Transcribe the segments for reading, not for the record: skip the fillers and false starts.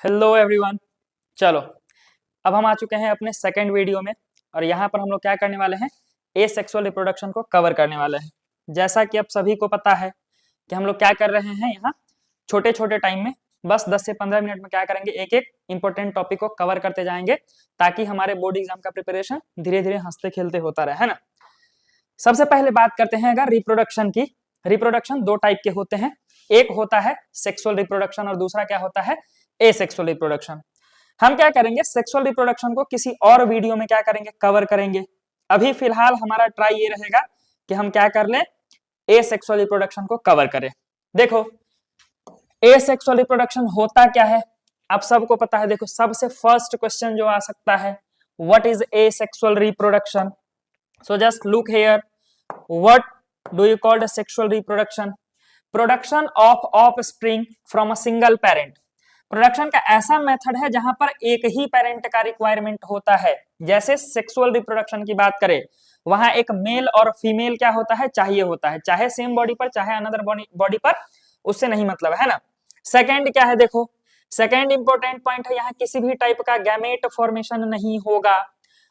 Hello everyone. चलो, अब हम आ चुके हैं अपने सेकंड वीडियो में और यहाँ पर हम लोग क्या करने वाले हैं, एसेक्सुअल रिप्रोडक्शन को कवर करने वाले हैं। जैसा कि अब सभी को पता है कि हम लोग क्या कर रहे हैं, यहाँ छोटे छोटे टाइम में बस 10 से 15 मिनट में क्या करेंगे, एक एक इंपॉर्टेंट टॉपिक को कवर करते जाएंगे ताकि हमारे बोर्ड एग्जाम का प्रिपरेशन धीरे धीरे हंसते खेलते होता रहे, है ना। सबसे पहले बात करते हैं अगर रिप्रोडक्शन की। रिप्रोडक्शन दो टाइप के होते हैं, एक होता है सेक्सुअल रिप्रोडक्शन और दूसरा क्या होता है, एसेक्सुअल रिप्रोडक्शन। हम क्या करेंगे, सेक्सुअल रिप्रोडक्शन को किसी और वीडियो में क्या करेंगे, कवर करेंगे। अभी फिलहाल हमारा ट्राई ये रहेगा कि हम क्या कर लें, एसेक्सुअल रिप्रोडक्शन को कवर करें। देखो, एसेक्सुअल रिप्रोडक्शन होता क्या है, आप सबको पता है। देखो, सबसे फर्स्ट क्वेश्चन जो आ सकता है, what is asexual reproduction. So just look here, what do you called sexual reproduction? Production of offspring from a single parent. Production का ऐसा मेथड है जहां पर एक ही पेरेंट का रिक्वायरमेंट होता है। जैसे सेक्सुअल रिप्रोडक्शन की बात करें, वहां एक मेल और फीमेल क्या होता है, चाहिए होता है, चाहे सेम बॉडी पर चाहे अनदर बॉडी पर, उससे नहीं मतलब है ना। सेकेंड क्या है, देखो सेकेंड इंपॉर्टेंट पॉइंट है, यहाँ किसी भी टाइप का गैमेट फॉर्मेशन नहीं होगा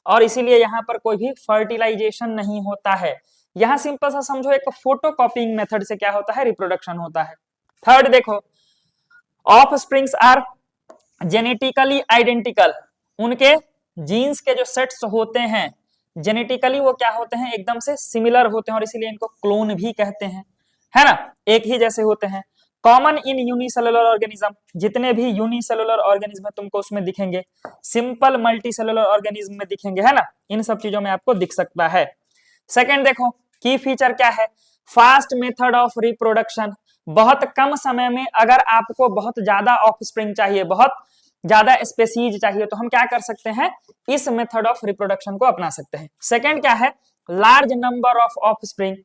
और इसीलिए यहाँ पर कोई भी फर्टिलाइजेशन नहीं होता है। यहाँ सिंपल सा समझो, एक फोटो कॉपिंग मेथड से क्या होता है, रिप्रोडक्शन होता है। थर्ड देखो, offsprings are genetically identical. उनके जीन्स के जो सेट्स होते हैं जेनेटिकली वो क्या होते हैं, एकदम से सिमिलर होते हैं और इसीलिए इनको क्लोन भी कहते हैं, है ना, एक ही जैसे होते हैं। कॉमन इन यूनिसेलुलर ऑर्गेनिज्म, जितने भी यूनिसेलुलर ऑर्गेनिज्म है तुमको उसमें दिखेंगे, सिंपल मल्टीसेलुलर ऑर्गेनिज्म में दिखेंगे, है ना, इन सब चीजों में आपको दिख सकता है। सेकेंड देखो, की फीचर क्या है, फास्ट मेथड ऑफ रिप्रोडक्शन। बहुत कम समय में अगर आपको बहुत ज्यादा ऑफस्प्रिंग चाहिए, बहुत ज्यादा स्पेसीज चाहिए, तो हम क्या कर सकते हैं, इस मेथड ऑफ रिप्रोडक्शन को अपना सकते हैं। सेकेंड क्या है, large number of offspring.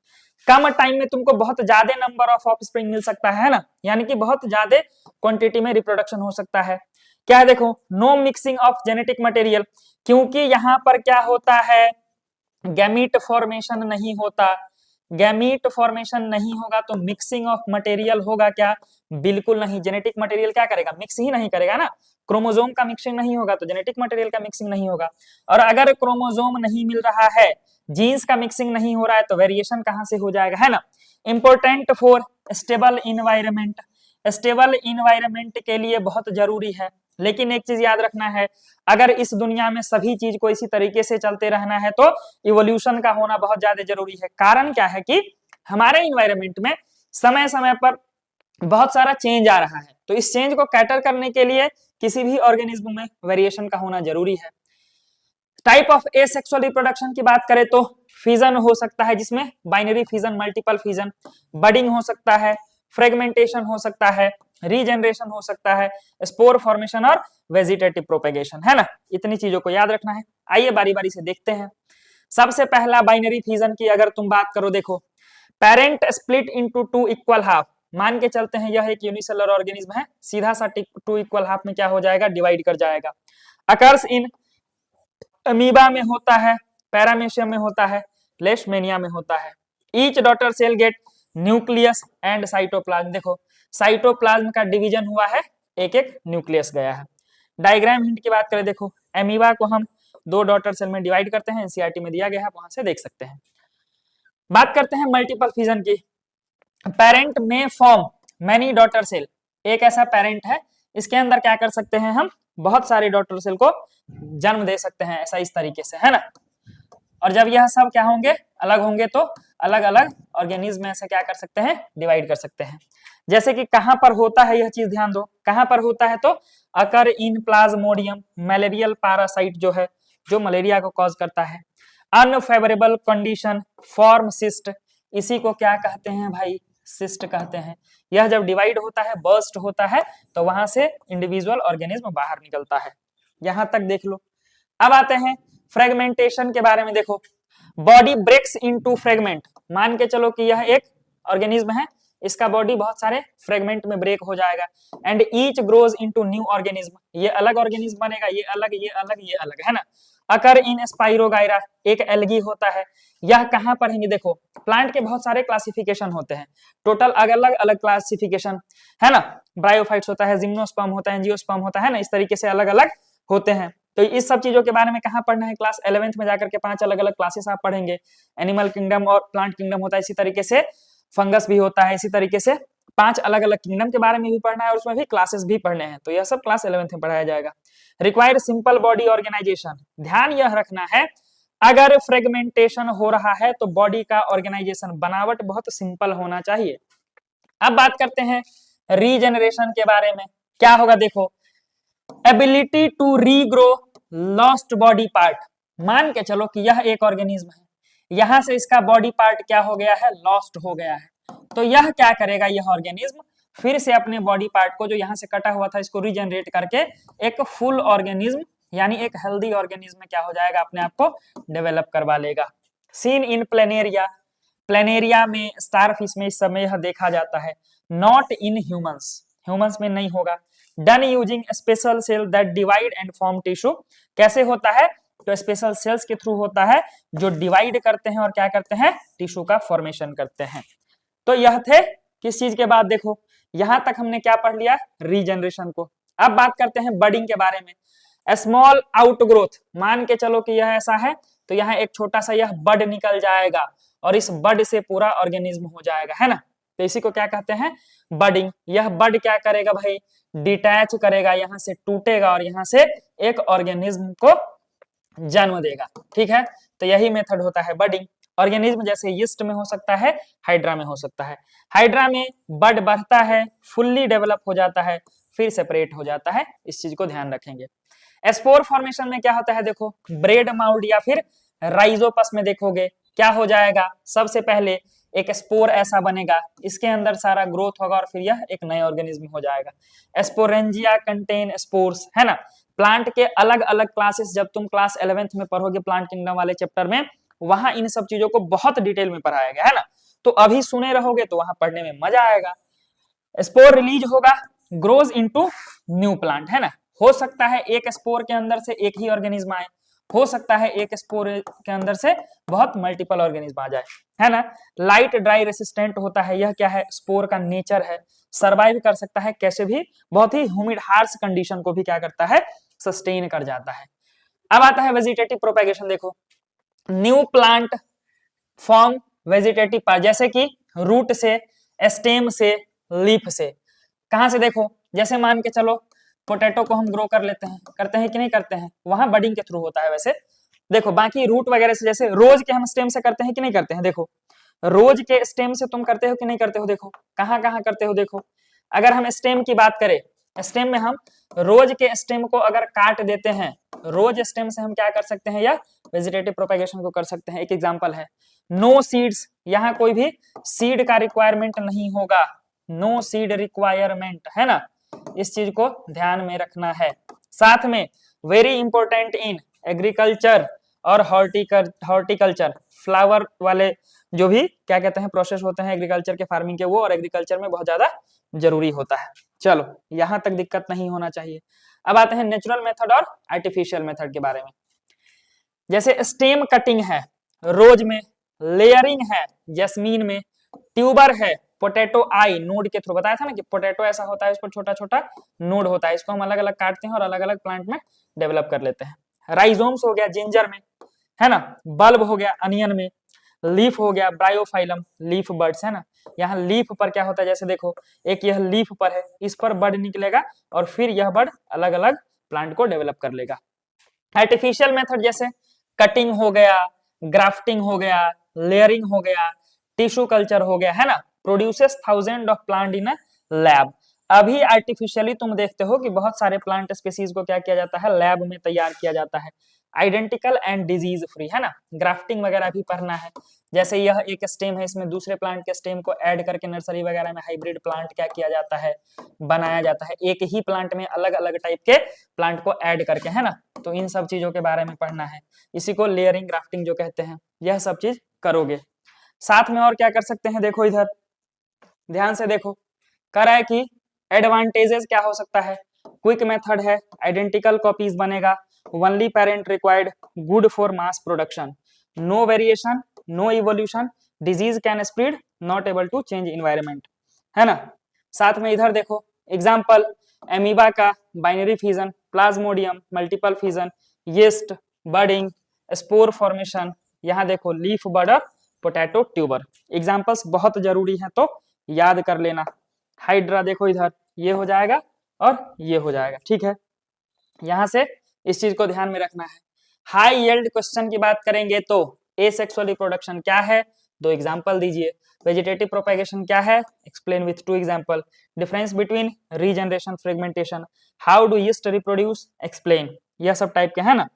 Come time में तुमको बहुत ज्यादा नंबर ऑफ ऑफस्प्रिंग मिल सकता है ना, यानी कि बहुत ज्यादा क्वांटिटी में रिप्रोडक्शन हो सकता है। क्या है, देखो no mixing of genetic material, क्योंकि यहाँ पर क्या होता है, गैमीट फॉर्मेशन नहीं होता। गैमीट फॉर्मेशन नहीं होगा तो मिक्सिंग ऑफ मटेरियल होगा क्या, बिल्कुल नहीं। जेनेटिक मटेरियल क्या करेगा, मिक्स ही नहीं करेगा ना। क्रोमोसोम का मिक्सिंग नहीं होगा तो जेनेटिक मटेरियल का मिक्सिंग नहीं होगा। और अगर क्रोमोसोम नहीं मिल रहा है, जीन्स का मिक्सिंग नहीं हो रहा है, तो वेरिएशन कहां से हो जाएगा, है ना। Important for stable environment. Stable environment के लिए बहुत जरूरी है। लेकिन एक चीज याद रखना है, अगर इस दुनिया में सभी चीज को इसी तरीके से चलते रहना है तो इवोल्यूशन का होना बहुत ज्यादा जरूरी है। कारण क्या है कि हमारे इन्वायरमेंट में समय समय पर बहुत सारा चेंज आ रहा है, तो इस चेंज को कैटर करने के लिए किसी भी ऑर्गेनिज्म में वेरिएशन का होना जरूरी है। टाइप ऑफ एसेक्सुअल रिप्रोडक्शन की बात करें तो फिजन हो सकता है, जिसमें binary fission, multiple fission, budding हो सकता है, फ्रेगमेंटेशन हो सकता है, रीजनरेशन हो सकता है, स्पोर फॉर्मेशन और वेजिटेटिव प्रोपेगेशन, है ना। इतनी चीजों को याद रखना है। आइए बारी बारी से देखते हैं। सबसे पहला बाइनरी फिजन की अगर तुम बात करो, देखो parent split into two equal half. मान के चलते हैं यह एक यूनिसेलुलर ऑर्गेनिज्म है, सीधा सा टू इक्वल हाफ में क्या हो जाएगा, डिवाइड कर जाएगा। अकर्स इन अमीबा में होता है, पैरामेशियम में होता है, लेशमेनिया में होता है। Each daughter cell get nucleus and cytoplasm. देखो साइटोप्लाज्म का डिवीजन हुआ है, एक एक न्यूक्लियस गया है। डायग्राम हिंट की बात करें, देखो एमीबा को हम दो डॉटर सेल में डिवाइड करते हैं, एनसीईआरटी में दिया गया है, वहां से देख सकते हैं। बात करते हैं मल्टीपल फिजन की। पेरेंट में फॉर्म मैनी डॉटर सेल। एक ऐसा पेरेंट है, इसके अंदर क्या कर सकते हैं, हम बहुत सारे डॉटर सेल को जन्म दे सकते हैं, ऐसा इस तरीके से, है ना। और जब यह सब क्या होंगे, अलग होंगे, तो अलग अलग ऑर्गेनिज्म में से क्या कर सकते हैं, डिवाइड कर सकते हैं। जैसे कि कहां पर होता है, यह चीज ध्यान दो, कहां पर होता है, तो अकर इन प्लाज्मोडियम, मलेरियल पैरासाइट जो है, जो मलेरिया को कॉज करता है। अनफेवरेबल कंडीशन फॉर्म सिस्ट, इसी को क्या कहते हैं भाई, सिस्ट कहते हैं। यह जब डिवाइड होता है, बर्स्ट होता है, तो वहां से इंडिविजुअल ऑर्गेनिज्म बाहर निकलता है। यहां तक देख लो। अब आते हैं फ्रेगमेंटेशन के बारे में। देखो बॉडी ब्रेक्स इनटू फ्रेगमेंट। मान के चलो कि यह एक ऑर्गेनिज्म है, इसका बॉडी बहुत सारे फ्रेगमेंट में ब्रेक हो जाएगा। And each grows into new organism, ये अलग ऑर्गेनिज्म बनेगा, ये अलग, ये अलग, ये अलग, है ना। अकर इन स्पाइरोगाइरा, एक एल्गी होता है। यह कहाँ पर है? देखो प्लांट के बहुत सारे क्लासिफिकेशन होते हैं, टोटल अलग अलग क्लासिफिकेशन है ना। ब्रायोफाइट्स होता है, जिम्नोस्पर्म होता है, एंजियोस्पर्म होता है ना, इस तरीके से अलग अलग होते हैं। तो इस सब चीजों के बारे में कहाँ पढ़ना है? क्लास 11th में जाकर के 5 अलग अलग क्लासेस आप पढ़ेंगे। एनिमल किंगडम और प्लांट किंगडम होता है, इसी तरीके से फंगस भी होता है, इसी तरीके से 5 अलग अलग किंगडम के बारे में भी पढ़ना है और उसमें भी क्लासेस भी पढ़ने हैं। तो यह सब क्लास 11th में पढ़ाया जाएगा। रिक्वायर्ड सिंपल बॉडी ऑर्गेनाइजेशन, ध्यान यह रखना है अगर फ्रेगमेंटेशन हो रहा है तो बॉडी का ऑर्गेनाइजेशन बनावट बहुत सिंपल होना चाहिए। अब बात करते हैं रीजेनरेशन के बारे में। क्या होगा? देखो ability to regrow lost body part. मान के चलो कि यह एक ऑर्गेनिज्म है, यहां से इसका बॉडी पार्ट क्या हो गया है? लॉस्ट हो गया है। तो यह क्या करेगा? यह ऑर्गेनिज्म फिर से अपने बॉडी पार्ट को जो यहां से कटा हुआ था इसको रीजनरेट करके एक फुल ऑर्गेनिज्म यानी एक हेल्दी ऑर्गेनिज्म में क्या हो जाएगा? अपने आप को डेवलप करवा लेगा। सीन इन प्लेनेरिया, प्लेनेरिया में स्टारफिश में इस समय यह देखा जाता है। नॉट इन ह्यूमंस, ह्यूमंस में नहीं होगा। Done using special cell that divide and form tissue, कैसे होता है? तो स्पेशल सेल्स के थ्रू होता है जो डिवाइड करते हैं और क्या करते हैं? टिश्यू का फॉर्मेशन करते हैं। तो यह थे किस चीज के बाद? देखो यहां तक हमने क्या पढ़ लिया? रीजनरेशन को। अब बात करते हैं बडिंग के बारे में। स्मॉल आउटग्रोथ, मान के चलो कि यह ऐसा है तो यहाँ एक छोटा सा यह बड निकल जाएगा और इस बड से पूरा ऑर्गेनिज्म हो जाएगा, है ना। तो इसी को क्या कहते हैं? बडिंग। यह बड क्या करेगा भाई? डिटैच करेगा, यहाँ से टूटेगा और यहाँ से एक ऑर्गेनिज्म को जन्म देगा। ठीक है, तो यही मेथड होता है बडिंग। ऑर्गेनिज्म जैसे यीस्ट में हो सकता है, हाइड्रा में हो सकता है। हाइड्रा में बड बढ़ता है, फुल्ली डेवलप हो जाता है, फिर सेपरेट हो जाता है। इस चीज को ध्यान रखेंगे। स्पोर फॉर्मेशन में क्या होता है? देखो ब्रेड माउल्ड या फिर राइजोपस में देखोगे क्या हो जाएगा? सबसे पहले एक स्पोर ऐसा बनेगा, इसके अंदर सारा ग्रोथ होगा और फिर यह एक नए ऑर्गेनिज्म हो जाएगा। स्पोरेंजिया कंटेन स्पोर्स, है ना। प्लांट के अलग अलग क्लासेस जब तुम क्लास 11th में पढ़ोगे प्लांट किंगडम वाले चैप्टर में, वहां इन सब चीजों को बहुत डिटेल में पढ़ाया गया है ना। तो अभी सुने रहोगे तो वहां पढ़ने में मजा आएगा। स्पोर रिलीज होगा, ग्रोज इनटू न्यू प्लांट, है ना। हो सकता है एक स्पोर के अंदर से एक ही ऑर्गेनिज्म आए, हो सकता है एक स्पोर के अंदर से बहुत मल्टीपल ऑर्गेनिज्म आ जाए, है ना। लाइट ड्राई रेसिस्टेंट होता है, यह क्या है? स्पोर का नेचर है। सर्वाइव कर सकता है कैसे भी, बहुत ही ह्यूमिड हार्श कंडीशन को भी क्या करता है? सस्टेन कर जाता है। अब आता है वेजिटेटिव प्रोपेगेशन। देखो new plant form vegetative part, जैसे कि रूट से, स्टेम से, लीफ से। कहां से? देखो जैसे मान के चलो पोटैटो को हम ग्रो कर लेते हैं, करते हैं कि नहीं करते हैं? वहां बडिंग के थ्रू होता है वैसे। देखो बाकी रूट वगैरह से, जैसे रोज के हम स्टेम से करते हैं कि नहीं करते हैं? देखो रोज के स्टेम से तुम करते हो कि नहीं करते हो? देखो कहां कहां करते हो? देखो अगर हम स्टेम की बात करें, स्टेम में हम रोज के स्टेम को अगर काट देते हैं, रोज स्टेम से हम क्या कर सकते हैं? या वेजिटेटिव प्रोपेगेशन को कर सकते हैं। एक एग्जांपल है नो सीड्स, यहाँ कोई भी सीड का रिक्वायरमेंट नहीं होगा, नो सीड रिक्वायरमेंट, है ना। इस चीज को ध्यान में रखना है। साथ में वेरी इंपॉर्टेंट इन एग्रीकल्चर और हॉर्टिकल्चर, फ्लावर वाले जो भी क्या कहते हैं प्रोसेस होते हैं एग्रीकल्चर के फार्मिंग के, वो और एग्रीकल्चर में बहुत ज्यादा जरूरी होता है। चलो यहां तक दिक्कत नहीं होना चाहिए। अब आते हैं नेचुरल मेथड और आर्टिफिशियल मेथड के बारे में। जैसे स्टेम कटिंग है रोज में, लेयरिंग है जैस्मीन में, ट्यूबर है पोटैटो आई नोड के थ्रू। बताया था ना कि पोटैटो ऐसा होता है, इस पर छोटा छोटा नोड होता है, इसको हम अलग अलग काटते हैं और अलग अलग प्लांट में डेवलप कर लेते हैं। राइजोम्स हो गया जिंजर में, है ना। बल्ब हो गया अनियन में, लीफ हो गया ब्रायोफाइलम, लीफ बर्ड्स, है ना। यहाँ लीफ पर क्या होता है? जैसे देखो एक यह लीफ पर है, इस पर बर्ड निकलेगा और फिर यह बर्ड अलग अलग प्लांट को डेवलप कर लेगा। आर्टिफिशियल मेथड जैसे कटिंग हो गया, ग्राफ्टिंग हो गया, लेयरिंग हो गया, टिश्यू कल्चर हो गया, है ना। Produces thousand of plant in a lab. अभी आर्टिफिशियली तुम देखते हो कि बहुत सारे प्लांट स्पीसीज को क्या किया जाता है? लैब में तैयार किया जाता है, आइडेंटिकल एंड डिजीज फ्री, है ना। ग्राफ्टिंग वगैरह भी पढ़ना है। जैसे यह एक स्टेम है, इसमें दूसरे प्लांट के स्टेम को ऐड करके नर्सरी वगैरह में हाइब्रिड प्लांट क्या किया जाता है? बनाया जाता है, एक ही प्लांट में अलग अलग टाइप के प्लांट को ऐड करके, है ना। तो इन सब चीजों के बारे में पढ़ना है, इसी को लेयरिंग ग्राफ्टिंग जो कहते हैं। यह सब चीज करोगे। साथ में और क्या कर सकते हैं? देखो इधर ध्यान से देखो, कर रहा है कि एडवांटेजेस क्या हो सकता है? क्विक मेथड है, आइडेंटिकल कॉपीज बनेगा, only parent required, good for mass production, no variation, no evolution, disease can spread, not able to change environment, है ना। साथ में इधर देखो एग्जाम्पल, एमीबा का binary fission, plasmodium multiple fission, yeast, budding, spore formation, यहाँ देखो leaf border, potato tuber. Examples बहुत जरूरी है तो याद कर लेना। हाइड्रा देखो इधर, ये हो जाएगा और ये हो जाएगा, ठीक है। यहाँ से इस चीज को ध्यान में रखना है। हाई यील्ड क्वेश्चन की बात करेंगे तो एसेक्सुअल रिप्रोडक्शन क्या है, 2 एग्जाम्पल दीजिए। वेजिटेटिव प्रोपेगेशन क्या है, explain with 2 example. Difference between regeneration fragmentation, how do yeast reproduce, explain. यह सब टाइप के है ना।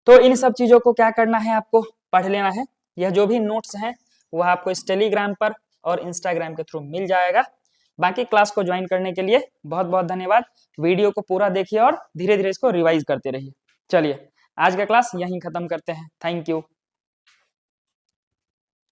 तो इन सब चीजों को क्या करना है, आपको पढ़ लेना है। यह जो भी नोट्स हैं वह आपको इस टेलीग्राम पर और इंस्टाग्राम के थ्रू मिल जाएगा। बाकी क्लास को ज्वाइन करने के लिए बहुत बहुत धन्यवाद। वीडियो को पूरा देखिए और धीरे धीरे इसको रिवाइज करते रहिए। चलिए आज का क्लास यहीं खत्म करते हैं। Thank you.